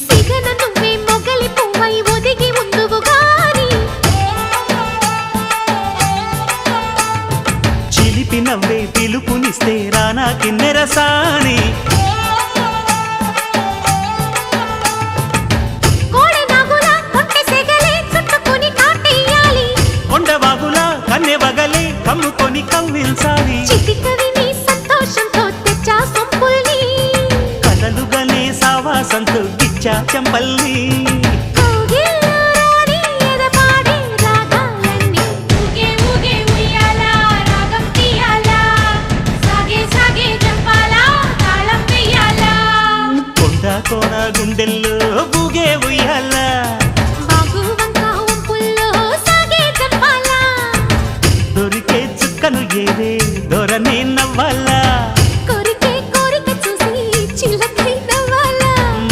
సిగన నువ్వే మొగలి పువ్వై ఒదిగి ఉందువు గాని చిలిపి నవ్వే పిలుపునిస్తే రానా కిన్నెరసాని కోడెనాగులా కొంటె సెగలే చుట్టుకొని కాటేయాలి కొండవాగులా కన్నెవగలే కమ్ముకొని కవ్విల్చాలి చిటికవి నీ సంతోషంతో తెచ్చా సొంపుల్ని కదలుగనే సావాసంతో గిచ్చా చెంపల్ని కోగిల్లో రాణి ఎదపాడే రాగాలన్నీ ఊగే ఊగే ఉయ్యాలా రాగం తీయాలా సాగే సాగే జంపాలా తాళం వేయాలా కొండ కోన గుండెల్లో బూగే ఉయ్యాల బాగు వంక ఉంపుల్లో సాగే జంపాలా దొరికే చుక్కను ఏరే దొరనే నవ్వాలా